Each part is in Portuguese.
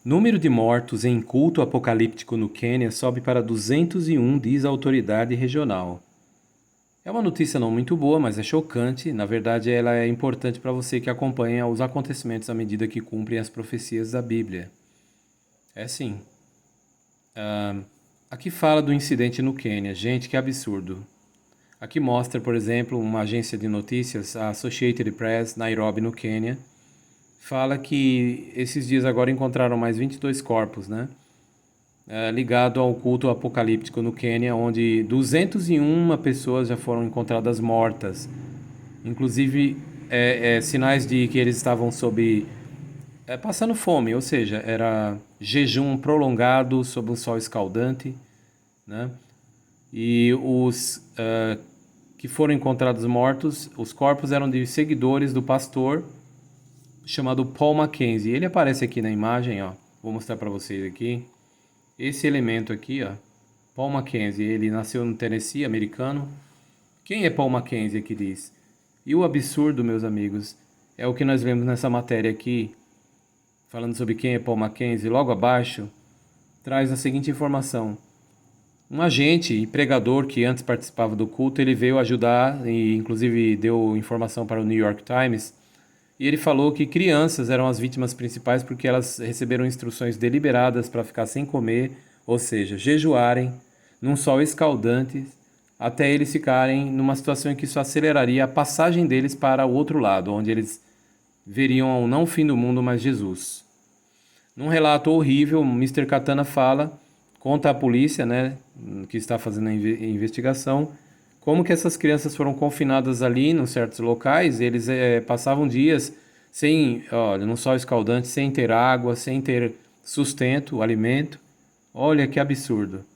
Número de mortos em culto apocalíptico no Quênia sobe para 201, diz a autoridade regional. É uma notícia não muito boa, mas é chocante. Na verdade, ela é importante para você que acompanha os acontecimentos à medida que cumprem as profecias da Bíblia. É sim. Aqui fala do incidente no Quênia. Gente, que absurdo. Aqui mostra, por exemplo, uma agência de notícias, a Associated Press, Nairobi, no Quênia, fala que esses dias agora encontraram mais 22 corpos, né? Ligado ao culto apocalíptico no Quênia, onde 201 pessoas já foram encontradas mortas. Inclusive, sinais de que eles estavam passando fome, ou seja, era jejum prolongado sob um sol escaldante, né? E os que foram encontrados mortos, os corpos eram de seguidores do pastor chamado Paul Mackenzie. Ele aparece aqui na imagem, ó. Vou mostrar para vocês aqui. Esse elemento aqui, ó, Paul Mackenzie, ele nasceu no Tennessee, americano. Quem é Paul Mackenzie aqui diz? E o absurdo, meus amigos, é o que nós vemos nessa matéria aqui, falando sobre quem é Paul Mackenzie. Logo abaixo, traz a seguinte informação. Um agente e pregador que antes participava do culto, ele veio ajudar e inclusive deu informação para o New York Times. E ele falou que crianças eram as vítimas principais porque elas receberam instruções deliberadas para ficar sem comer, ou seja, jejuarem num sol escaldante, até eles ficarem numa situação em que isso aceleraria a passagem deles para o outro lado, onde eles veriam não o fim do mundo, mas Jesus. Num relato horrível, Mr. Katana conta à polícia, né, que está fazendo a investigação, como que essas crianças foram confinadas ali em certos locais. Eles passavam dias sem, olha, num sol escaldante, sem ter água, sem ter sustento, alimento. Olha que absurdo.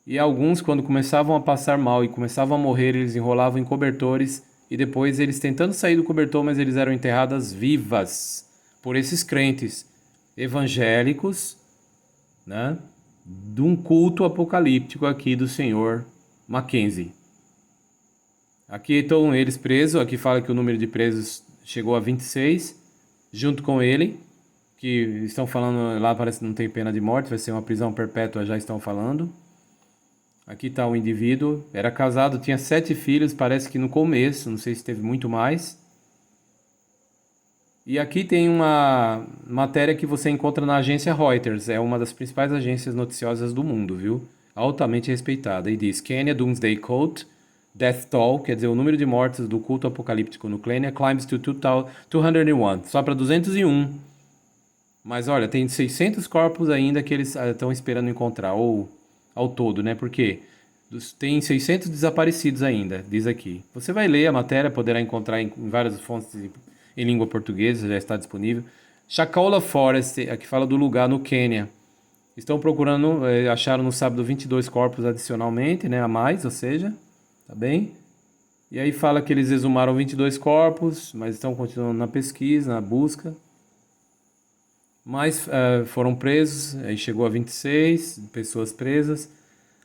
E alguns, quando começavam a passar mal e começavam a morrer, eles enrolavam em cobertores e depois eles tentando sair do cobertor, mas eles eram enterradas vivas por esses crentes evangélicos, né, de um culto apocalíptico aqui do senhor Mackenzie. Aqui estão eles presos, aqui fala que o número de presos chegou a 26, junto com ele, que estão falando, lá parece que não tem pena de morte, vai ser uma prisão perpétua, já estão falando. Aqui está o indivíduo, era casado, tinha 7 filhos, parece que no começo, não sei se teve muito mais. E aqui tem uma matéria que você encontra na agência Reuters, é uma das principais agências noticiosas do mundo, viu? Altamente respeitada. E diz: Kenya Doomsday Cult, Death Toll, quer dizer, o número de mortes do culto apocalíptico no Quênia, climbs to 201, só para 201. Mas olha, tem 600 corpos ainda que eles estão esperando encontrar, ou ao todo, né? Porque tem 600 desaparecidos ainda, diz aqui. Você vai ler a matéria, poderá encontrar em várias fontes em língua portuguesa, já está disponível. Shakaula Forest, aqui fala do lugar no Quênia. Estão procurando, acharam no sábado 22 corpos adicionalmente, né, a mais, ou seja, tá bem? E aí fala que eles exumaram 22 corpos, mas estão continuando na pesquisa, na busca. Mais foram presos, aí chegou a 26 pessoas presas.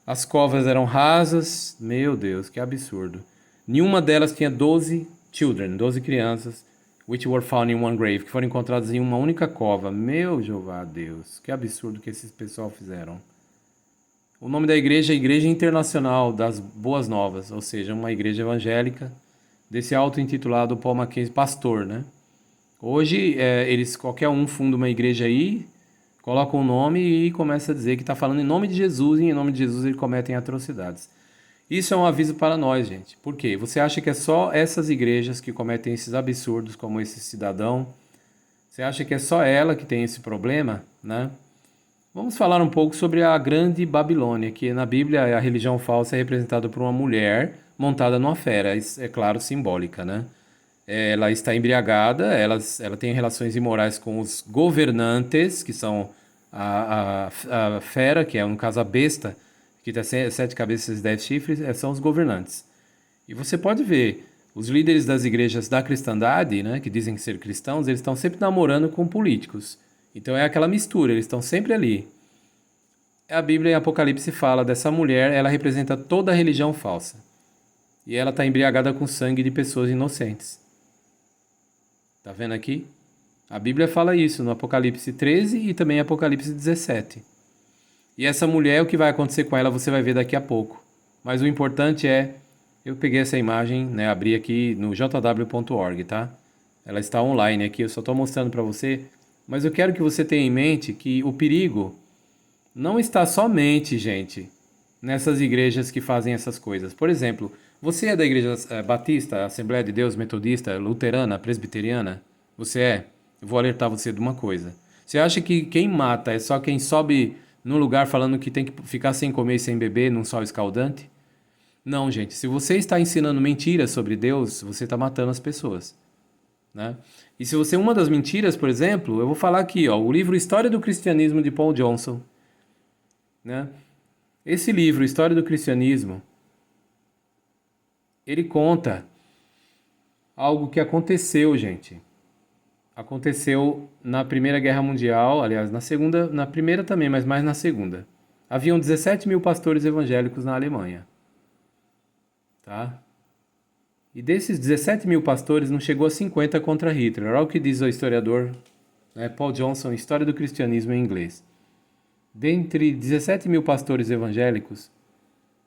As covas eram rasas, meu Deus, que absurdo. Nenhuma delas tinha 12 children, 12 crianças, which were found in one grave, que foram encontradas em uma única cova. Meu Jeová Deus, que absurdo que esses pessoal fizeram. O nome da igreja é Igreja Internacional das Boas Novas, ou seja, uma igreja evangélica desse auto-intitulado Paul Mackenzie, pastor, né? Hoje, qualquer um funda uma igreja aí, coloca um nome e começa a dizer que está falando em nome de Jesus, e em nome de Jesus eles cometem atrocidades. Isso é um aviso para nós, gente. Por quê? Você acha que é só essas igrejas que cometem esses absurdos, como esse cidadão? Você acha que é só ela que tem esse problema, né? Vamos falar um pouco sobre a Grande Babilônia, que na Bíblia a religião falsa é representada por uma mulher montada numa fera, isso é claro, simbólica, né? Ela está embriagada, ela tem relações imorais com os governantes, que são a fera, que é no caso a besta, que tem 7 cabeças e 10 chifres, são os governantes. E você pode ver, os líderes das igrejas da cristandade, né, que dizem ser cristãos, eles estão sempre namorando com políticos. Então é aquela mistura, eles estão sempre ali. A Bíblia em Apocalipse fala dessa mulher, ela representa toda a religião falsa. E ela está embriagada com sangue de pessoas inocentes. Tá vendo aqui? A Bíblia fala isso no Apocalipse 13 e também em Apocalipse 17. E essa mulher, o que vai acontecer com ela, você vai ver daqui a pouco. Mas o importante é, eu peguei essa imagem, né, abri aqui no jw.org, tá? Ela está online aqui, eu só estou mostrando para você. Mas eu quero que você tenha em mente que o perigo não está somente, gente, nessas igrejas que fazem essas coisas. Por exemplo, você é da igreja batista, Assembleia de Deus, metodista, luterana, presbiteriana? Você é? Eu vou alertar você de uma coisa. Você acha que quem mata é só quem sobe num lugar falando que tem que ficar sem comer e sem beber num sol escaldante? Não, gente. Se você está ensinando mentiras sobre Deus, você está matando as pessoas, né? E se você, uma das mentiras, por exemplo, eu vou falar aqui, ó, o livro História do Cristianismo de Paul Johnson, né? Esse livro, História do Cristianismo, ele conta algo que aconteceu, gente. Aconteceu na Primeira Guerra Mundial, aliás, na Segunda, na Primeira também, mas mais na Segunda. Haviam 17 mil pastores evangélicos na Alemanha, tá? E desses 17 mil pastores não chegou a 50 contra Hitler. Olha o que diz o historiador, né, Paul Johnson, História do Cristianismo em inglês. Dentre 17 mil pastores evangélicos,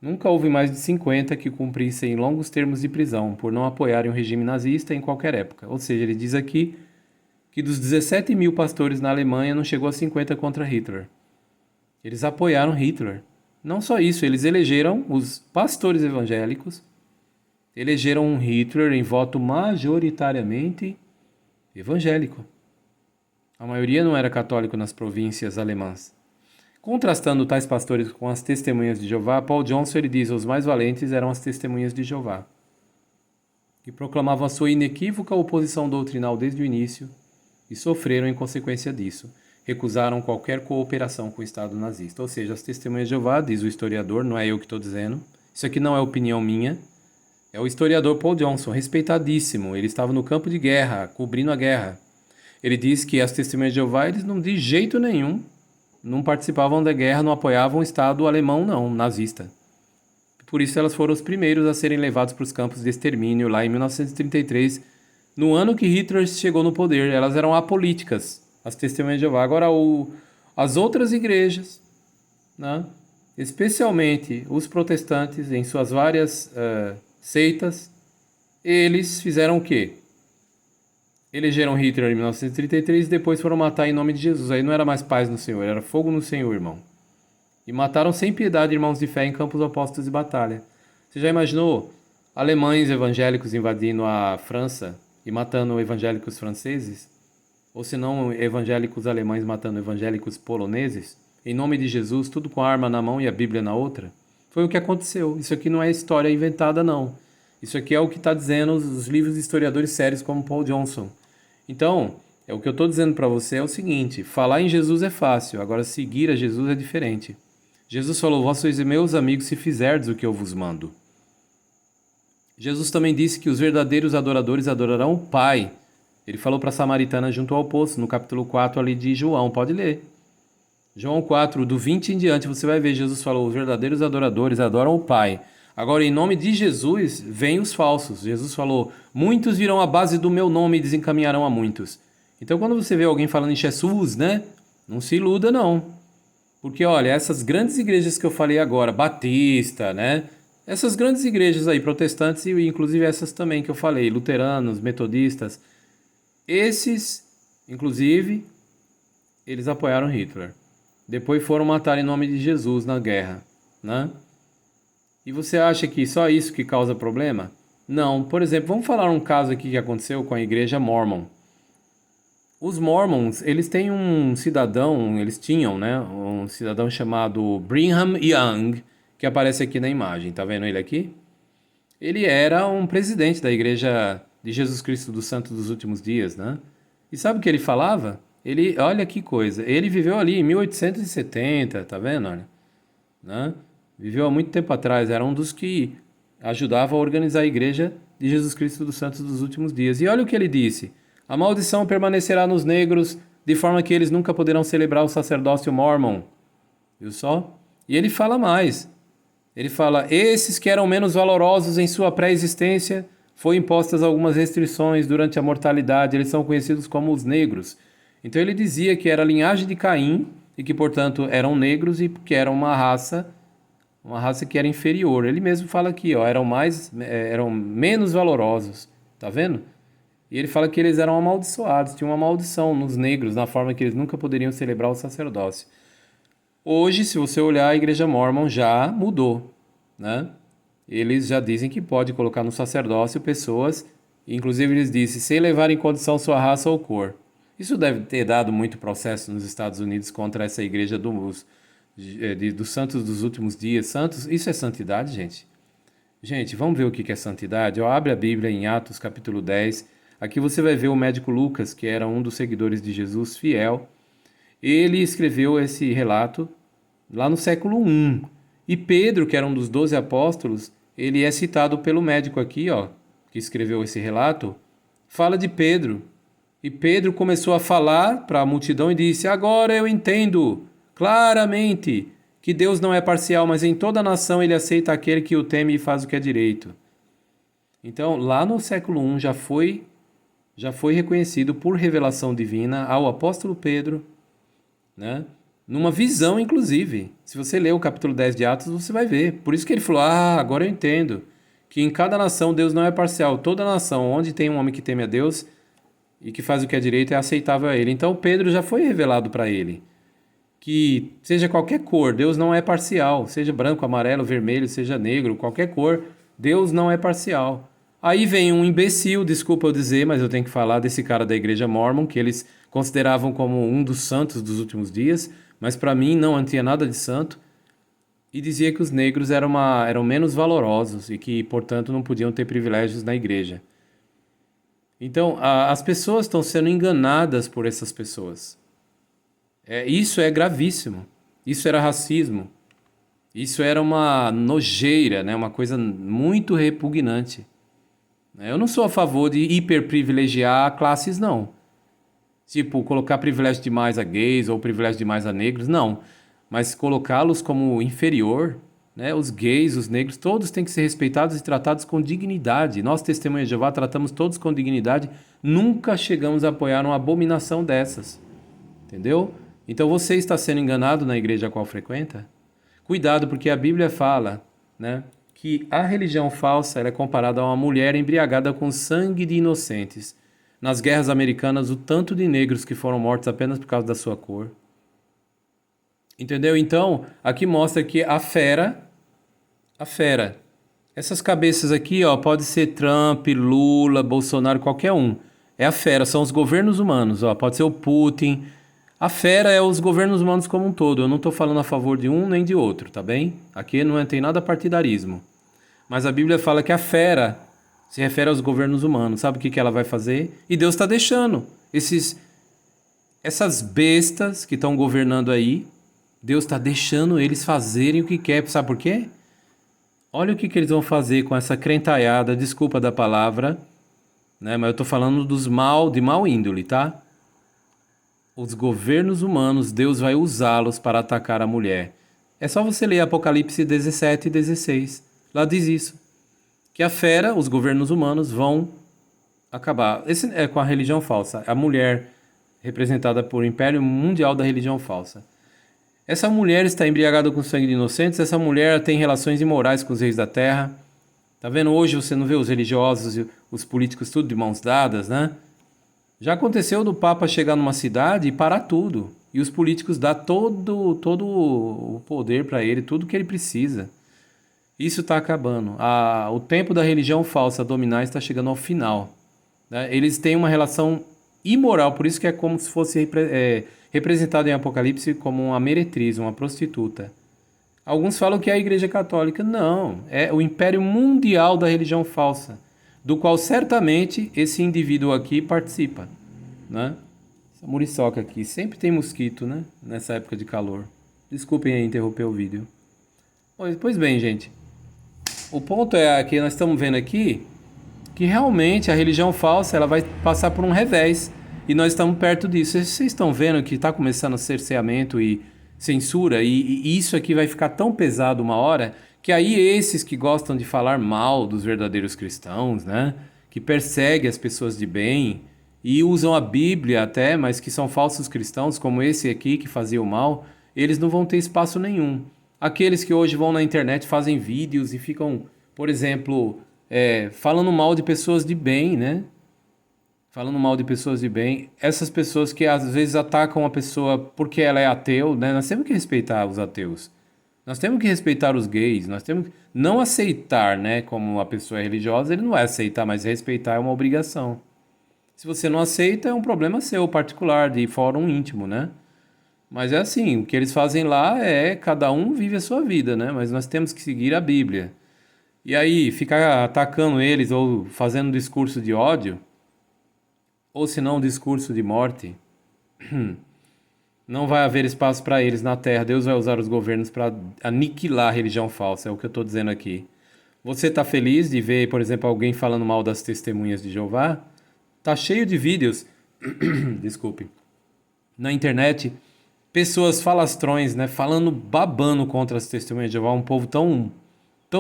nunca houve mais de 50 que cumprissem longos termos de prisão por não apoiarem o regime nazista em qualquer época. Ou seja, ele diz aqui que dos 17 mil pastores na Alemanha não chegou a 50 contra Hitler. Eles apoiaram Hitler. Não só isso, eles elegeram, os pastores evangélicos, elegeram Hitler em voto majoritariamente evangélico. A maioria não era católico nas províncias alemãs. Contrastando tais pastores com as testemunhas de Jeová, Paul Johnson ele diz: os mais valentes eram as testemunhas de Jeová, que proclamavam a sua inequívoca oposição doutrinal desde o início e sofreram em consequência disso. Recusaram qualquer cooperação com o Estado nazista. Ou seja, as testemunhas de Jeová, diz o historiador, não é eu que estou dizendo, isso aqui não é opinião minha, é o historiador Paul Johnson, respeitadíssimo. Ele estava no campo de guerra, cobrindo a guerra. Ele diz que as testemunhas de Jeová, eles não de jeito nenhum não participavam da guerra, não apoiavam o Estado alemão, não, nazista. Por isso elas foram os primeiros a serem levados para os campos de extermínio lá em 1933, no ano que Hitler chegou no poder. Elas eram apolíticas, as testemunhas de Jeová. Agora, as outras igrejas, né, especialmente os protestantes, em suas várias seitas, eles fizeram o quê? Elegeram Hitler em 1933 e depois foram matar em nome de Jesus. Aí não era mais paz no Senhor, era fogo no Senhor, irmão. E mataram sem piedade irmãos de fé em campos opostos de batalha. Você já imaginou alemães evangélicos invadindo a França e matando evangélicos franceses? Ou se não, evangélicos alemães matando evangélicos poloneses? Em nome de Jesus, tudo com a arma na mão e a Bíblia na outra? Foi o que aconteceu. Isso aqui não é história inventada, não. Isso aqui é o que está dizendo os livros de historiadores sérios como Paul Johnson. Então, o que eu estou dizendo para você é o seguinte: falar em Jesus é fácil, agora seguir a Jesus é diferente. Jesus falou: vós sois meus amigos se fizerdes o que eu vos mando. Jesus também disse que os verdadeiros adoradores adorarão o Pai. Ele falou para a samaritana junto ao poço, no capítulo 4 ali de João, pode ler. João 4, do 20 em diante, você vai ver, Jesus falou: os verdadeiros adoradores adoram o Pai. Agora, em nome de Jesus, vêm os falsos. Jesus falou: muitos virão à base do meu nome e desencaminharão a muitos. Então, quando você vê alguém falando em Jesus, né? Não se iluda, não. Porque, olha, essas grandes igrejas que eu falei agora, Batista, né? Essas grandes igrejas aí, protestantes e inclusive essas também que eu falei, luteranos, metodistas, esses, inclusive, eles apoiaram Hitler. Depois foram matar em nome de Jesus na guerra, né? E você acha que só isso que causa problema? Não. Por exemplo, vamos falar um caso aqui que aconteceu com a igreja Mormon. Os Mormons, eles têm um cidadão, eles tinham, né? Um cidadão chamado Brigham Young, que aparece aqui na imagem. Tá vendo ele aqui? Ele era um presidente da igreja de Jesus Cristo dos Santos dos Últimos Dias, né? E sabe o que ele falava? Ele, olha que coisa, ele viveu ali em 1870, tá vendo? Olha, né? Viveu há muito tempo atrás, era um dos que ajudava a organizar a igreja de Jesus Cristo dos Santos dos Últimos Dias. E olha o que ele disse: a maldição permanecerá nos negros, de forma que eles nunca poderão celebrar o sacerdócio mormon. Viu só? E ele fala mais. Ele fala: esses que eram menos valorosos em sua pré-existência, Foi impostas algumas restrições durante a mortalidade, eles são conhecidos como os negros. Então ele dizia que era a linhagem de Caim e que, portanto, eram negros e que era uma raça que era inferior. Ele mesmo fala aqui, ó, eram menos valorosos, tá vendo? E ele fala que eles eram amaldiçoados, tinha uma maldição nos negros, na forma que eles nunca poderiam celebrar o sacerdócio. Hoje, se você olhar, a Igreja Mórmon já mudou, né? Eles já dizem que pode colocar no sacerdócio pessoas, inclusive eles dizem, sem levar em condição sua raça ou cor. Isso deve ter dado muito processo nos Estados Unidos contra essa igreja dos santos dos últimos dias. Santos, isso é santidade, gente? Gente, vamos ver o que é santidade? Ó, abre a Bíblia em Atos capítulo 10. Aqui você vai ver o médico Lucas, que era um dos seguidores de Jesus, fiel. Ele escreveu esse relato lá no século I. E Pedro, que era um dos 12 apóstolos, ele é citado pelo médico aqui, ó, que escreveu esse relato, fala de Pedro. E Pedro começou a falar para a multidão e disse: agora eu entendo claramente que Deus não é parcial, mas em toda a nação ele aceita aquele que o teme e faz o que é direito. Então, lá no século I já foi reconhecido por revelação divina ao apóstolo Pedro, né? Numa visão, inclusive. Se você ler o capítulo 10 de Atos, você vai ver. Por isso que ele falou, agora eu entendo que em cada nação Deus não é parcial. Toda nação onde tem um homem que teme a Deus e que faz o que é direito é aceitável a ele. Então Pedro já foi revelado para ele que seja qualquer cor, Deus não é parcial. Seja branco, amarelo, vermelho, seja negro, qualquer cor, Deus não é parcial. Aí vem um imbecil, desculpa eu dizer, mas eu tenho que falar desse cara da Igreja Mórmon, que eles consideravam como um dos santos dos últimos dias, mas para mim não tinha nada de santo, e dizia que os negros eram menos valorosos e que, portanto, não podiam ter privilégios na igreja. Então, as pessoas estão sendo enganadas por essas pessoas. Isso é gravíssimo. Isso era racismo. Isso era uma nojeira, né? Uma coisa muito repugnante. Eu não sou a favor de hiperprivilegiar classes, não. Tipo, colocar privilégio demais a gays ou privilégio demais a negros, não. Mas colocá-los como inferior, né? Os gays, os negros, todos têm que ser respeitados e tratados com dignidade. Nós, Testemunha de Jeová, tratamos todos com dignidade. Nunca chegamos a apoiar uma abominação dessas. Entendeu? Então você está sendo enganado na igreja a qual frequenta? Cuidado, porque a Bíblia fala, né, que a religião falsa ela é comparada a uma mulher embriagada com sangue de inocentes. Nas guerras americanas, o tanto de negros que foram mortos apenas por causa da sua cor. Entendeu? Então, aqui mostra que a fera, essas cabeças aqui, ó, pode ser Trump, Lula, Bolsonaro, qualquer um. É a fera, são os governos humanos, ó, pode ser o Putin. A fera é os governos humanos como um todo. Eu não estou falando a favor de um nem de outro, tá bem? Aqui não tem nada partidarismo. Mas a Bíblia fala que a fera se refere aos governos humanos. Sabe o que ela vai fazer? E Deus está deixando essas bestas que estão governando aí. Deus está deixando eles fazerem o que quer. Sabe por quê? Olha o que eles vão fazer com essa crentaiada, desculpa da palavra, né? Mas eu estou falando de mau índole, tá? Os governos humanos, Deus vai usá-los para atacar a mulher. É só você ler Apocalipse 17 e 16. Lá diz isso. Que a fera, os governos humanos, vão acabar. Esse é com a religião falsa. A mulher representada por Império Mundial da Religião Falsa. Essa mulher está embriagada com sangue de inocentes. Essa mulher tem relações imorais com os reis da terra. Tá vendo? Hoje você não vê os religiosos e os políticos tudo de mãos dadas, né? Já aconteceu do Papa chegar numa cidade e parar tudo. E os políticos dar todo o poder para ele, tudo que ele precisa. Isso está acabando. O tempo da religião falsa dominar está chegando ao final. Né? Eles têm uma relação imoral, por isso que é como se fosse representado em Apocalipse como uma meretriz, uma prostituta. Alguns falam que é a Igreja Católica. Não, é o império mundial da religião falsa, do qual certamente esse indivíduo aqui participa, né? Essa muriçoca aqui, sempre tem mosquito, né? Nessa época de calor. Desculpem aí interromper o vídeo. Pois bem, gente. O ponto é que nós estamos vendo aqui que realmente a religião falsa ela vai passar por um revés. E nós estamos perto disso. Vocês estão vendo que está começando cerceamento e censura, e isso aqui vai ficar tão pesado uma hora Que aí esses que gostam de falar mal dos verdadeiros cristãos, né? Que perseguem as pessoas de bem e usam a Bíblia até, mas que são falsos cristãos, como esse aqui que fazia o mal, eles não vão ter espaço nenhum. Aqueles que hoje vão na internet, fazem vídeos e ficam, por exemplo, falando mal de pessoas de bem, né? Falando mal de pessoas de bem. Essas pessoas que às vezes atacam a pessoa porque ela é ateu, né? Nós temos que respeitar os ateus. Nós temos que respeitar os gays. Nós temos que não aceitar, né? Como a pessoa é religiosa, ele não vai aceitar, mas respeitar é uma obrigação. Se você não aceita, é um problema seu, particular, de fórum íntimo, né? Mas é assim, o que eles fazem lá é cada um vive a sua vida, né? Mas nós temos que seguir a Bíblia. E aí, ficar atacando eles ou fazendo um discurso de ódio, ou se não um discurso de morte, não vai haver espaço para eles na Terra. Deus vai usar os governos para aniquilar a religião falsa, é o que eu estou dizendo aqui. Você está feliz de ver, por exemplo, alguém falando mal das testemunhas de Jeová? Tá cheio de vídeos, desculpe, na internet, pessoas falastrões, né, falando, babando contra as testemunhas de Jeová, um povo tão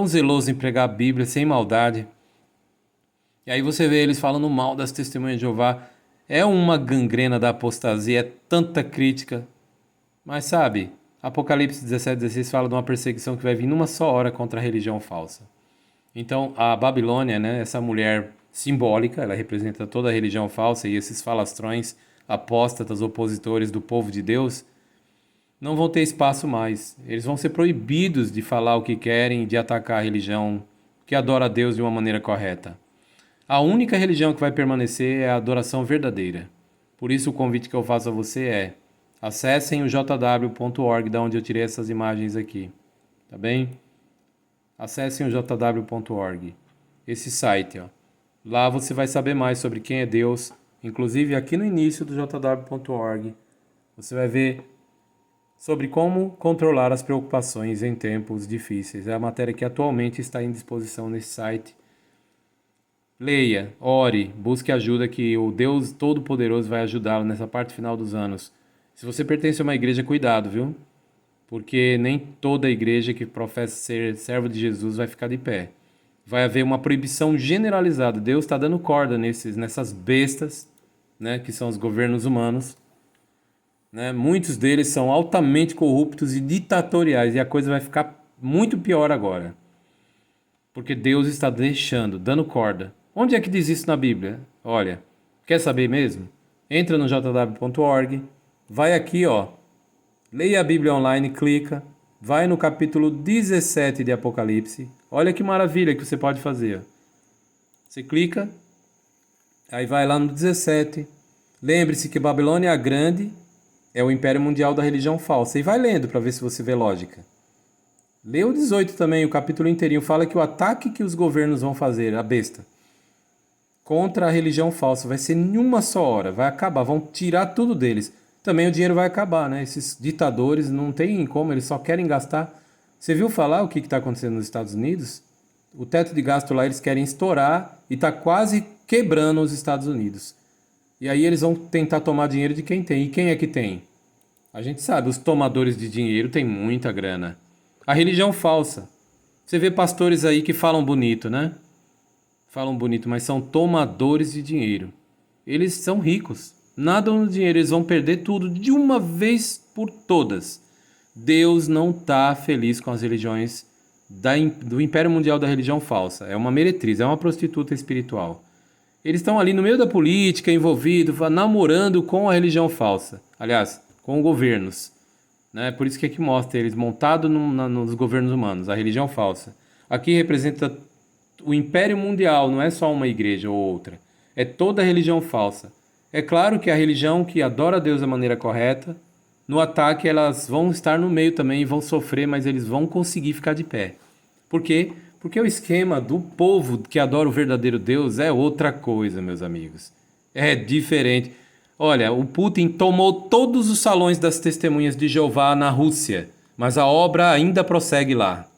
zeloso em pregar a Bíblia, sem maldade. E aí você vê eles falando mal das testemunhas de Jeová. É uma gangrena da apostasia, é tanta crítica. Mas sabe, Apocalipse 17:16 fala de uma perseguição que vai vir numa só hora contra a religião falsa. Então, a Babilônia, né, essa mulher simbólica, ela representa toda a religião falsa e esses falastrões apóstatas, opositores do povo de Deus, não vão ter espaço mais. Eles vão ser proibidos de falar o que querem, de atacar a religião que adora a Deus de uma maneira correta. A única religião que vai permanecer é a adoração verdadeira. Por isso o convite que eu faço a você é: acessem o jw.org, da onde eu tirei essas imagens aqui. Tá bem? Acessem o jw.org, esse site, ó. Lá você vai saber mais sobre quem é Deus. Inclusive aqui no início do jw.org, você vai ver sobre como controlar as preocupações em tempos difíceis. É a matéria que atualmente está em disposição nesse site. Leia, ore, busque ajuda que o Deus Todo-Poderoso vai ajudá-lo nessa parte final dos anos. Se você pertence a uma igreja, cuidado, viu? Porque nem toda igreja que professa ser servo de Jesus vai ficar de pé. Vai haver uma proibição generalizada. Deus está dando corda nessas bestas, né, que são os governos humanos. Né? Muitos deles são altamente corruptos e ditatoriais, e a coisa vai ficar muito pior agora. Porque Deus está dando corda. Onde é que diz isso na Bíblia? Olha, quer saber mesmo? Entra no jw.org, vai aqui, ó, leia a Bíblia online, clica, vai no capítulo 17 de Apocalipse. Olha que maravilha que você pode fazer. Você clica, aí vai lá no 17. Lembre-se que Babilônia a Grande é o império mundial da religião falsa. E vai lendo para ver se você vê lógica. Lê o 18 também, o capítulo inteirinho. Fala que o ataque que os governos vão fazer, a besta, contra a religião falsa, vai ser em uma só hora. Vai acabar, vão tirar tudo deles. Também o dinheiro vai acabar, né? Esses ditadores não tem como, eles só querem gastar. Você viu falar o que está acontecendo nos Estados Unidos? O teto de gasto lá eles querem estourar e está quase quebrando os Estados Unidos. E aí eles vão tentar tomar dinheiro de quem tem. E quem é que tem? A gente sabe, os tomadores de dinheiro têm muita grana. A religião falsa. Você vê pastores aí que falam bonito, né? Falam bonito, mas são tomadores de dinheiro. Eles são ricos. Nadam no dinheiro, eles vão perder tudo de uma vez por todas. Deus não está feliz com as religiões do Império Mundial da Religião Falsa. É uma meretriz, é uma prostituta espiritual. Eles estão ali no meio da política, envolvidos, namorando com a religião falsa. Aliás, com governos. Né? Por isso que aqui mostra eles montados nos governos humanos, a religião falsa. Aqui representa o Império Mundial, não é só uma igreja ou outra. É toda a religião falsa. É claro que a religião que adora a Deus da maneira correta, no ataque elas vão estar no meio também e vão sofrer, mas eles vão conseguir ficar de pé. Por quê? Porque o esquema do povo que adora o verdadeiro Deus é outra coisa, meus amigos. É diferente. Olha, o Putin tomou todos os salões das testemunhas de Jeová na Rússia, mas a obra ainda prossegue lá.